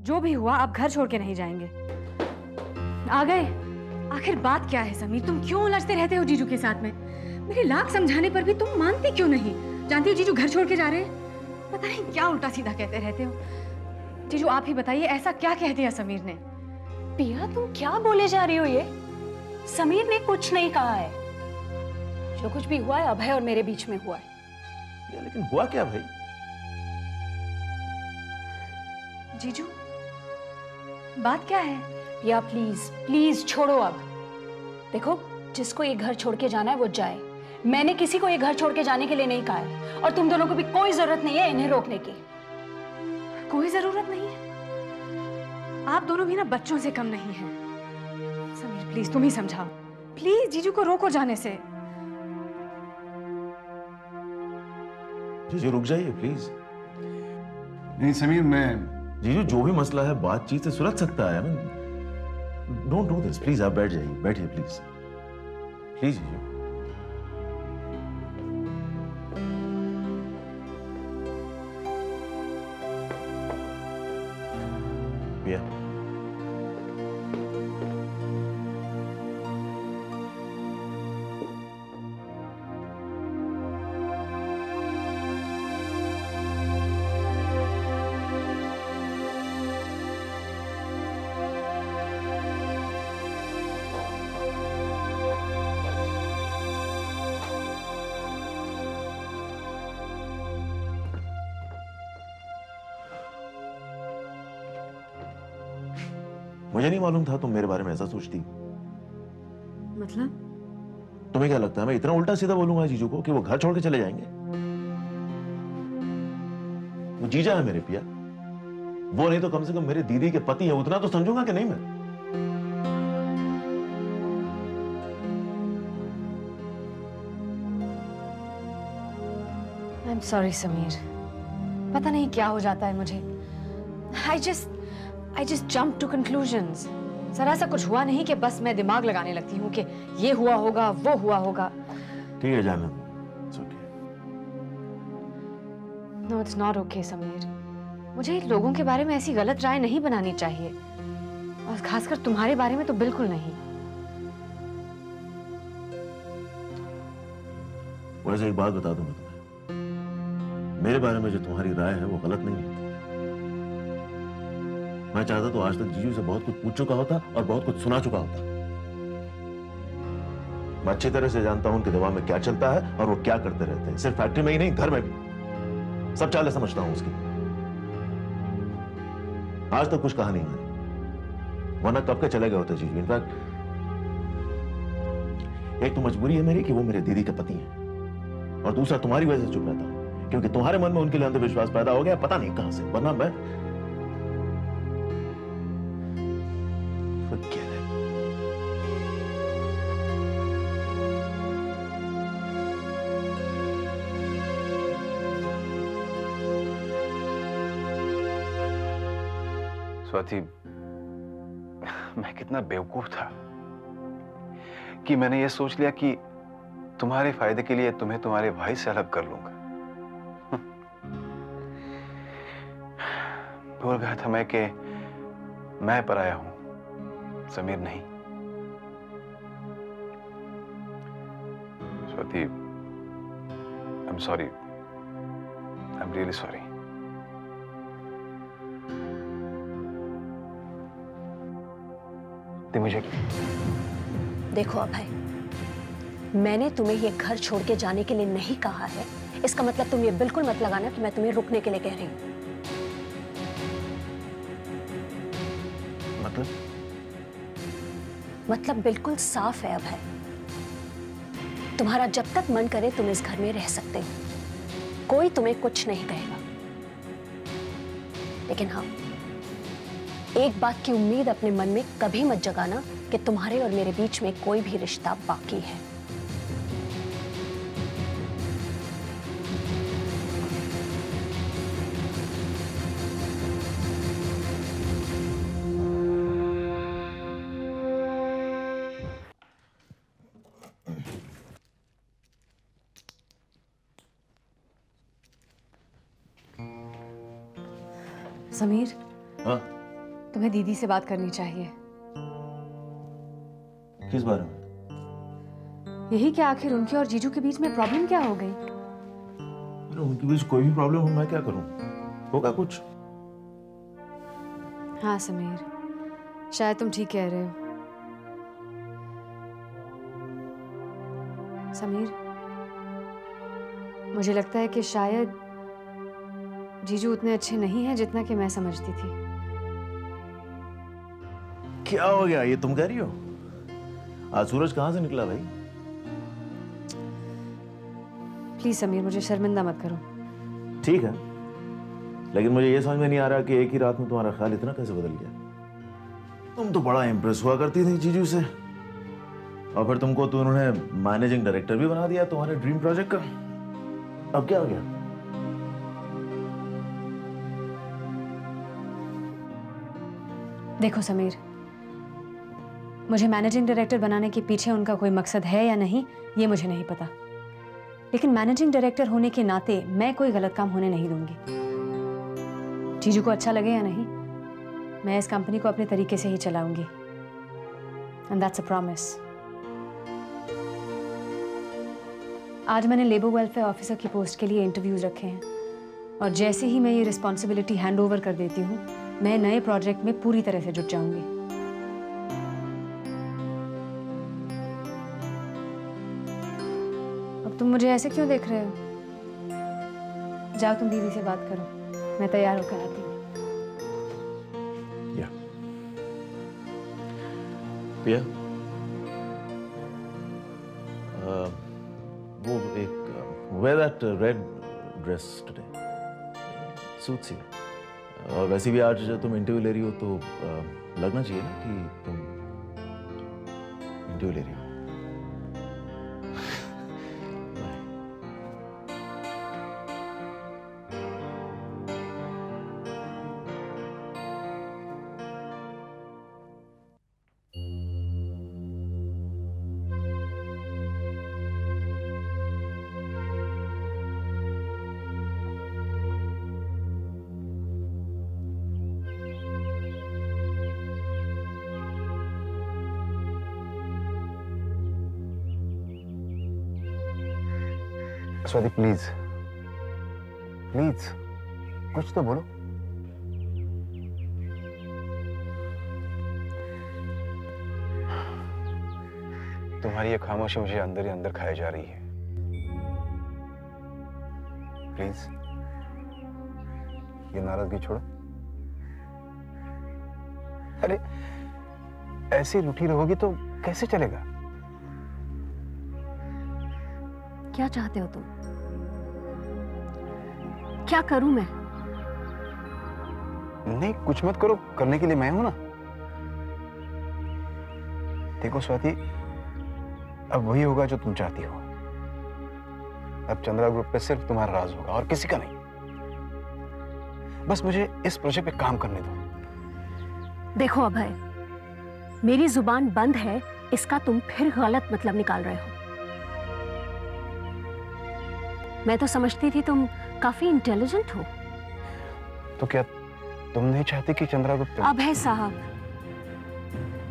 जो भी हुआ आप घर छोड़ के नहीं जाएंगे। आ गए? आखिर बात क्या है समीर? तुम क्यों उलझते रहते हो जीजू के साथ में? मेरे लाख समझाने पर भी तुम मानते क्यों नहीं? जानती हो जीजू घर छोड़ के जा रहे हैं, पता नहीं क्या उल्टा सीधा कहते रहते हो। जीजू आप ही बताइए, ऐसा क्या कह दिया समीर ने? पिया तुम क्या बोले जा रही हो? ये समीर ने कुछ नहीं कहा है। जो कुछ भी हुआ है अभय और मेरे बीच में हुआ है। लेकिन हुआ क्या भाई? जीजू बात क्या है? पिया प्लीज प्लीज छोड़ो अब। देखो जिसको ये घर छोड़ के जाना है वो जाए। मैंने किसी को ये घर छोड़ के जाने के लिए नहीं कहा है और तुम दोनों को भी कोई जरूरत नहीं है इन्हें रोकने की। कोई जरूरत नहीं है? आप दोनों भी ना बच्चों से कम नहीं हैं। समीर प्लीज तुम ही समझाओ, प्लीज जीजू को रोको जाने से। जीजू रुक जाइए प्लीज। नहीं समीर, मैं जीजू जो भी मसला है बातचीत से सुलझ सकता है। Don't do this please. आप बैठ जाइए, बैठिए प्लीज प्लीज जीजू। पिया मुझे नहीं मालूम था तुम मेरे बारे में ऐसा सोचती। मतलब? तुम्हें क्या लगता है मैं इतना उल्टा सीधा बोलूंगा जीजू को कि वो घर छोड़ के चले जाएंगे? वो जीजा है मेरे पिया, वो नहीं तो कम से कम मेरे दीदी के पति है, उतना तो समझूंगा कि नहीं मैं? आई एम सॉरी समीर, पता नहीं क्या हो जाता है मुझे। I just jump to conclusions. जरा सा कुछ हुआ नहीं कि बस मैं दिमाग लगाने लगती हूँ कि ये हुआ होगा, वो हुआ होगा। ठीक है जानम, it's okay. No, it's not okay Sameer. मुझे लोगों के बारे में ऐसी गलत राय नहीं बनानी चाहिए, और खासकर तुम्हारे बारे में तो बिल्कुल नहीं। वैसे एक बात बता दूं मैं तुम्हें, मेरे बारे में जो तुम्हारी राय है वो गलत नहीं है। मैं चाहता तो आज तक जीजू से बहुत कुछ पूछ चुका होता और बहुत कुछ सुना चुका होता। मैं अच्छी तरह से जानता हूं उनके दिमाग में क्या चलता है और वो क्या करते रहते हैं, सिर्फ फैक्ट्री में ही नहीं घर में भी। सब चालें समझता हूं उसकी। आज तक कुछ कहा नहीं मैंने, वरना कब के चले गए होते जीजू। इनफैक्ट एक तो मजबूरी है मेरी कि वो मेरे दीदी के पति हैं, और दूसरा तुम्हारी वजह से चुप रहता हूं क्योंकि तुम्हारे मन में उनके लिए अंधविश्वास पैदा हो गया, पता नहीं कहां से। वरना मैं स्वाति, मैं कितना बेवकूफ था कि मैंने यह सोच लिया कि तुम्हारे फायदे के लिए तुम्हें तुम्हारे भाई से अलग कर लूंगा। भूल गया था मैं कि मैं पराया हूं, समीर नहीं। Swati, I am sorry, I am really sorry. मुझे देखो अभय, मैंने तुम्हें ये घर छोड़ के जाने के लिए नहीं कहा है। इसका मतलब तुम ये बिल्कुल मत लगाना कि मैं तुम्हें रुकने के लिए कह रही हूं। मतलब बिल्कुल साफ है अभय। तुम्हारा जब तक मन करे तुम इस घर में रह सकते हो, कोई तुम्हें कुछ नहीं कहेगा। लेकिन हाँ, एक बात की उम्मीद अपने मन में कभी मत जगाना कि तुम्हारे और मेरे बीच में कोई भी रिश्ता बाकी है। समीर, हाँ तुम्हें दीदी से बात करनी चाहिए। किस बारे में? यही कि आखिर उनके और जीजू के बीच में प्रॉब्लम क्या हो गई? अरे उनके बीच कोई भी प्रॉब्लम हो, मैं क्या करूं? होगा कुछ। हाँ समीर, शायद तुम ठीक कह रहे हो। समीर, मुझे लगता है कि शायद जीजू उतने अच्छे नहीं हैं जितना कि मैं समझती थी। क्या हो गया, ये तुम कह रही हो? आज सूरज कहां से निकला भाई? प्लीज समीर, मुझे शर्मिंदा मत करो। ठीक है, लेकिन मुझे ये समझ में नहीं आ रहा कि एक ही रात में तुम्हारा ख्याल इतना कैसे बदल गया। तुम तो बड़ा इंप्रेस हुआ करती थी जीजू से, और फिर तुमको तो उन्होंने मैनेजिंग डायरेक्टर भी बना दिया तुम्हारे ड्रीम प्रोजेक्ट का। अब क्या हो गया? देखो समीर, मुझे मैनेजिंग डायरेक्टर बनाने के पीछे उनका कोई मकसद है या नहीं, ये मुझे नहीं पता, लेकिन मैनेजिंग डायरेक्टर होने के नाते मैं कोई गलत काम होने नहीं दूंगी। जीजू को अच्छा लगे या नहीं, मैं इस कंपनी को अपने तरीके से ही चलाऊंगी, एंड दैट्स अ प्रॉमिस। आज मैंने लेबर वेलफेयर ऑफिसर की पोस्ट के लिए इंटरव्यूज रखे हैं, और जैसे ही मैं ये रिस्पॉन्सिबिलिटी हैंड ओवर कर देती हूँ, मैं नए प्रोजेक्ट में पूरी तरह से जुट जाऊंगी। अब तुम मुझे ऐसे क्यों देख रहे हो? जाओ तुम दीदी से बात करो, मैं तैयार होकर आती हूँ। पिया, वो एक wear that red dress today, suits you। और वैसे भी आज तुम इंटरव्यू ले रही हो तो लगना चाहिए ना कि तुम इंटरव्यू ले रही हो। स्वाति प्लीज प्लीज कुछ तो बोलो। तुम्हारी ये खामोशी मुझे अंदर ही अंदर खाई जा रही है। प्लीज ये नाराजगी छोड़ो। अरे ऐसी रूठी रहोगी तो कैसे चलेगा? क्या चाहते हो तुम? क्या करूं मैं? नहीं कुछ मत करो, करने के लिए मैं हूं ना। देखो स्वाति, अब वही होगा जो तुम चाहती हो। अब चंद्रा ग्रुप पे सिर्फ तुम्हारा राज होगा और किसी का नहीं। बस मुझे इस प्रोजेक्ट पे काम करने दो। देखो अभय, मेरी जुबान बंद है, इसका तुम फिर गलत मतलब निकाल रहे हो। मैं तो समझती थी तुम काफी इंटेलिजेंट हो। तो क्या तुम नहीं चाहती कि चंद्रा गुप्ता? अभय साहब,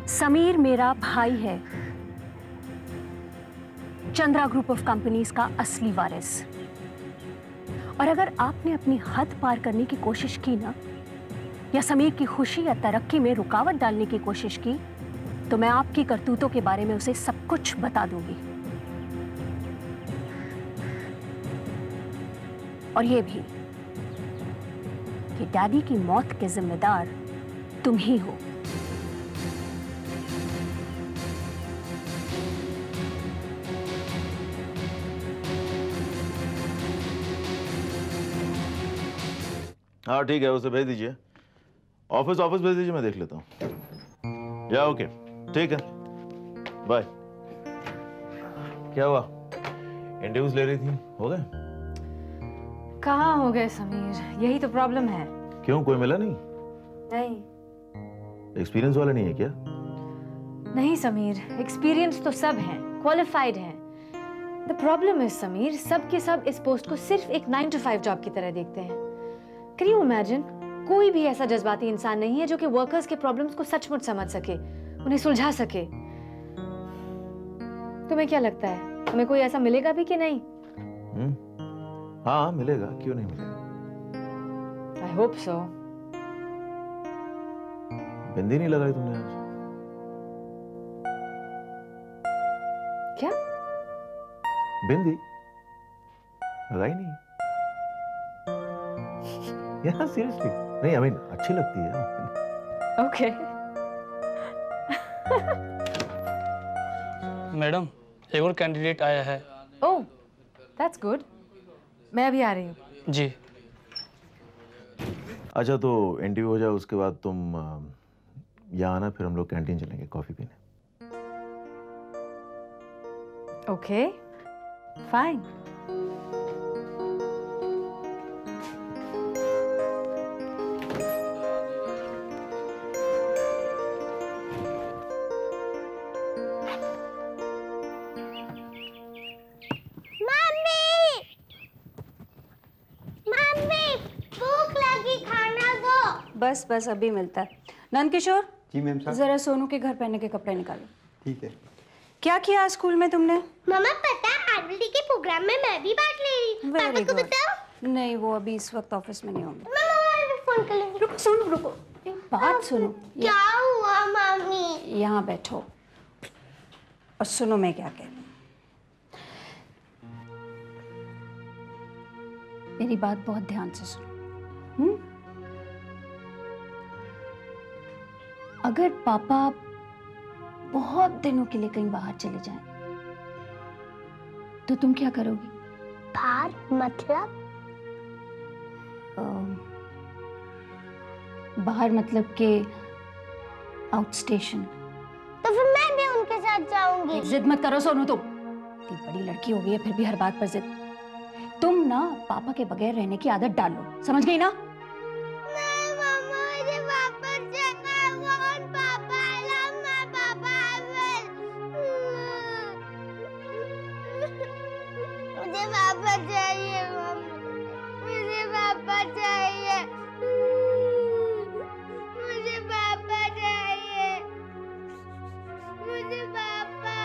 समीर मेरा भाई है, चंद्रा ग्रुप ऑफ कंपनीज का असली वारिस। और अगर आपने अपनी हद पार करने की कोशिश की ना, या समीर की खुशी या तरक्की में रुकावट डालने की कोशिश की, तो मैं आपकी करतूतों के बारे में उसे सब कुछ बता दूंगी। और ये भी कि डैडी की मौत के जिम्मेदार तुम ही हो। हाँ ठीक है, उसे भेज दीजिए। ऑफिस भेज दीजिए, मैं देख लेता हूँ। या ओके, ठीक है, बाय। क्या हुआ, इंटरव्यूज ले रही थी, हो गए? कहाँ हो गए समीर, यही तो प्रॉब्लम है। क्यों, कोई मिला नहीं? नहीं। एक्सपीरियंस वाले नहीं है क्या? नहीं समीर, एक्सपीरियंस तो सब हैं, क्वालिफाइड हैं। द प्रॉब्लम इज समीर, सब के सब इस पोस्ट को सिर्फ एक 9 to 5 जॉब की तरह देखते हैं। कैन यू इमेजिन, कोई भी ऐसा जज्बाती इंसान नहीं है जो कि वर्कर्स के प्रॉब्लम्स को सचमुच समझ सके, उन्हें सुलझा सके। तुम्हें क्या लगता है, तुम्हें कोई ऐसा मिलेगा भी कि नहीं? हाँ मिलेगा, क्यों नहीं मिलेगा। I hope so. बिंदी नहीं लगाई तुमने आज? क्या? बिंदी लगाई नहीं? यार सीरियसली नहीं, आई मीन अच्छी लगती है। ओके। मैडम एक और कैंडिडेट आया है। ओह दैट्स गुड, मैं अभी आ रही हूँ। जी। अच्छा तो इंटरव्यू हो जाए उसके बाद तुम यहाँ आना, फिर हम लोग कैंटीन चलेंगे कॉफी पीने। Okay fine. बस बस अभी मिलता है। नंदकिशोर जी मैम साहब। जरा सोनू के घर पहनने के कपड़े निकालो। ठीक है। क्या किया स्कूल में तुमने? मम्मा पता है एनुअल डे के प्रोग्राम में मैं भी पार्ट ले रही हूँ। वेरी पापा को गुड। बताओ। नहीं वो अभी इस वक्त ऑफिस में नहीं होंगे। मम्मा फोन कर लूँगी। रुको सुनो, रुको एक बात सुनो। क्या हुआ मम्मी? यहाँ बैठो और सुनो मैं क्या कह रही हूँ। मेरी बात बहुत ध्यान से सुनो। अगर पापा बहुत दिनों के लिए कहीं बाहर चले जाएं, तो तुम क्या करोगी? बाहर मतलब? बाहर मतलब के आउट स्टेशन। तो फिर मैं भी उनके साथ जाऊंगी। जिद मत करो सोनू, तुम इतनी बड़ी लड़की हो गई है फिर भी हर बात पर जिद। तुम ना पापा के बगैर रहने की आदत डाल लो, समझ गई ना? नहीं मम्मा, मुझे वापस जाना है। I want पापा, I love my पापा, I will। मुझे पापा चाहिए मम्मी, मुझे पापा चाहिए, मुझे पापा चाहिए, मुझे पापा,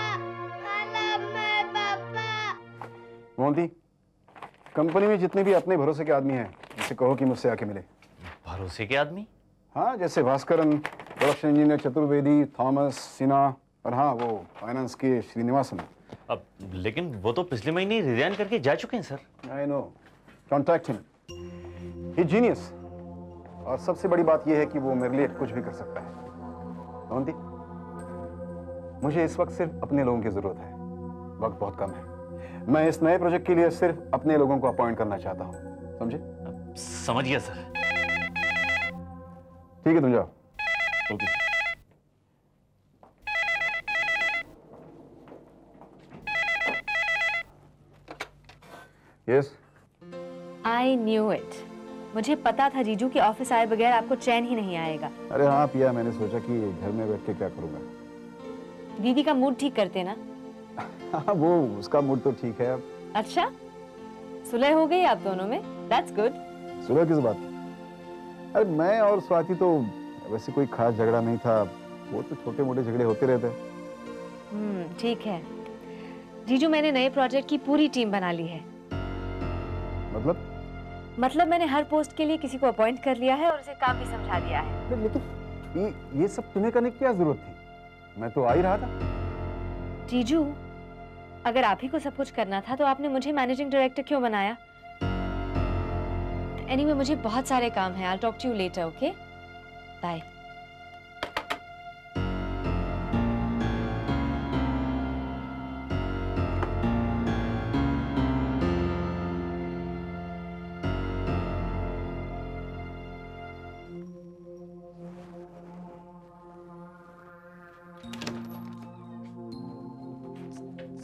I love my पापा। मोहंती, कंपनी में जितने भी अपने भरोसे के आदमी हैं उनसे कहो कि मुझसे आके मिले। भरोसे के आदमी? हाँ, जैसे Bhaskaran, production engineer Chaturvedi, Thomas, Sinha और हाँ वो फाइनेंस के श्रीनिवासन। अब लेकिन वो तो पिछले महीने रिजाइन करके जा चुके हैं sir. I know, contact him, he genius. और सबसे बड़ी बात यह है कि वो मेरे लिए कुछ भी कर सकता है। मोहंती, मुझे इस वक्त सिर्फ अपने लोगों की जरूरत है, वक्त बहुत कम है। मैं इस नए प्रोजेक्ट के लिए सिर्फ अपने लोगों को अपॉइंट करना चाहता हूँ, समझे? समझ गया सर। ठीक है, तुम जाओ। Okay. Yes. I knew it. मुझे पता था जीजू कि ऑफिस आए बगैर आपको चैन ही नहीं आएगा। अरे हाँ पिया, मैंने सोचा कि घर में बैठ के क्या करूँगा। दीदी का मूड ठीक करते ना? हाँ, वो उसका मूड तो ठीक है अब। अच्छा, सुलह हो गई आप दोनों में? That's good. सुलह किस बात? अरे मैं और स्वाति तो वैसे कोई खास झगड़ा नहीं था, वो तो छोटे मोटे झगड़े होते रहते हैं। ठीक है जीजू, मैंने नए प्रोजेक्ट की पूरी टीम बना ली है। मतलब मैंने हर पोस्ट के लिए किसी को अपॉइंट कर लिया है और उसे काम भी समझा दिया है। लेकिन ये सब तुम्हें करने की क्या जरूरत थी? मैं तो आ ही रहा था। जीजू, अगर आप ही को सब कुछ करना था तो आपने मुझे मैनेजिंग डायरेक्टर क्यों बनाया? एनीवे, मुझे बहुत सारे काम हैं। I will talk to you later, okay? Bye.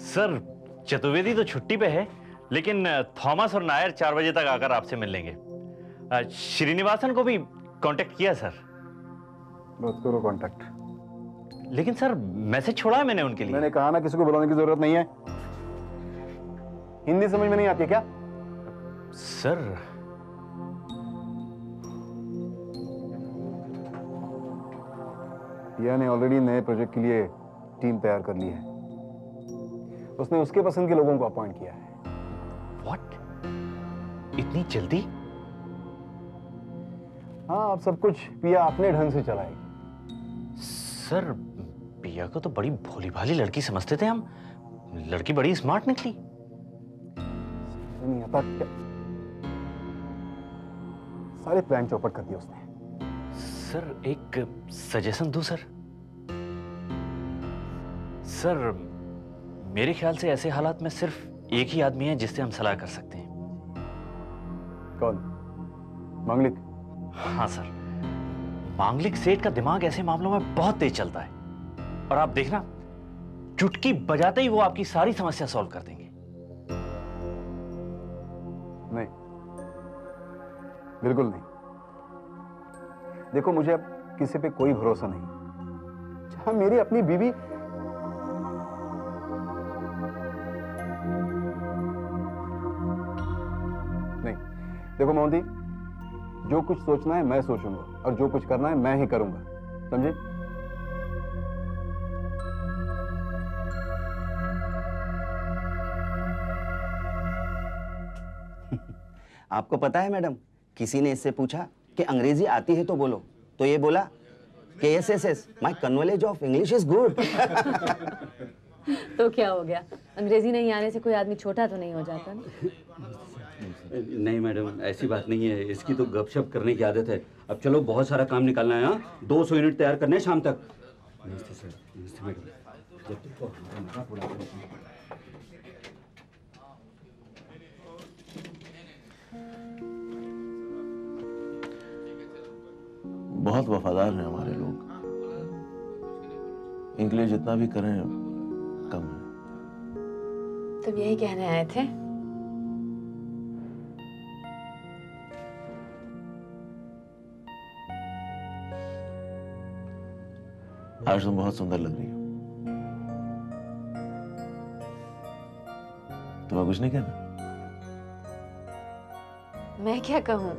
Sir, Chaturvedi तो छुट्टी पे है, लेकिन थॉमस और नायर 4 बजे तक आकर आपसे मिल लेंगे। श्रीनिवासन को भी कांटेक्ट किया सर। बस करो कांटेक्ट। लेकिन सर, मैसेज छोड़ा है मैंने उनके लिए। मैंने कहा ना, किसी को बुलाने की जरूरत नहीं है। हिंदी समझ में नहीं आती है क्या? सर, पिया ने ऑलरेडी नए प्रोजेक्ट के लिए टीम तैयार कर ली है। उसने उसके पसंद के लोगों को अपॉइंट किया है। व्हाट? इतनी जल्दी? हाँ, अब सब कुछ पिया अपने ढंग से चलाएगी। सर, पिया को तो बड़ी भोली भाली लड़की समझते थे हम। लड़की बड़ी स्मार्ट निकली। नहीं आता क्या? सारे प्लान चौपट कर दिए उसने। सर, एक सजेशन दूं सर? सर, मेरे ख्याल से ऐसे हालात में सिर्फ एक ही आदमी है जिससे हम सलाह कर सकते हैं। कौन? मांगलिक? हाँ सर, मांगलिक सेठ का दिमाग ऐसे मामलों में बहुत तेज चलता है और आप देखना, चुटकी बजाते ही वो आपकी सारी समस्या सॉल्व कर देंगे। नहीं, बिल्कुल नहीं। देखो, मुझे अब किसी पे कोई भरोसा नहीं। जहां मेरी अपनी बीवी नहीं। देखो मोहंती, जो कुछ सोचना है मैं सोचूंगा और जो कुछ करना है मैं ही करूंगा, समझे? आपको पता है मैडम, किसी ने इससे पूछा कि अंग्रेजी आती है तो बोलो, तो ये बोला कि yes, my knowledge of English is good. तो क्या हो गया? अंग्रेजी नहीं आने से कोई आदमी छोटा तो नहीं हो जाता ना? नहीं मैडम, ऐसी बात नहीं है। इसकी तो गपशप करने की आदत है। अब चलो, बहुत सारा काम निकालना है। हाँ, 200 यूनिट तैयार करने हैं शाम तक। नमस्ते सर। नमस्ते मैडम। बहुत वफादार हैं हमारे लोग। इंग्लिश जितना भी करें कम है। तुम यही कहने आए थे? आज तुम बहुत सुंदर लग रही हो। तुम्हें कुछ नहीं कहना? मैं क्या कहूँ?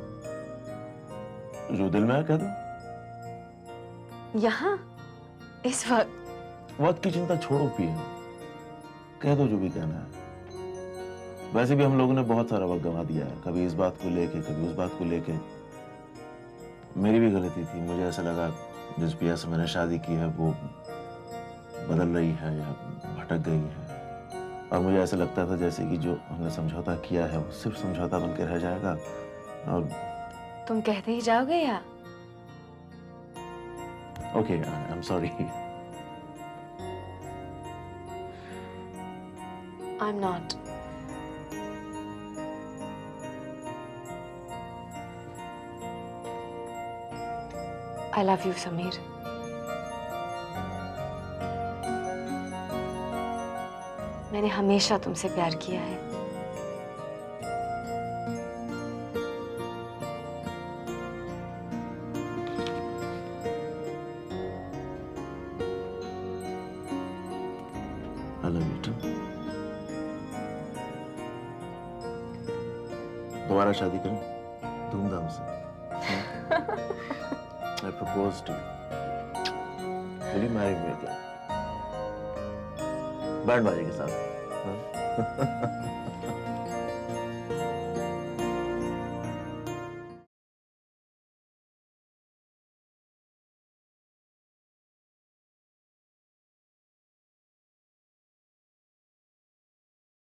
जो दिल में है कह दो। यहाँ इस वक्त? वक्त की चिंता छोड़ो पिया, कह दो जो भी कहना है। वैसे भी हम लोगों ने बहुत सारा वक्त गंवा दिया है, कभी इस बात को लेके कभी उस बात को लेके। मेरी भी गलती थी। मुझे ऐसा लगा जिस पिया से मैंने शादी की है वो बदल रही है या भटक गई है, और मुझे ऐसा लगता था जैसे कि जो हमने समझौता किया है वो सिर्फ समझौता बन के रह जाएगा। और तुम कहते ही जाओगे या? Okay, I am sorry. I am not. I love you, Sameer. मैंने हमेशा तुमसे प्यार किया है। I love you too। दोबारा शादी करें धूमधाम से। I propose to you। Will you marry me again? Band बाजे के साथ।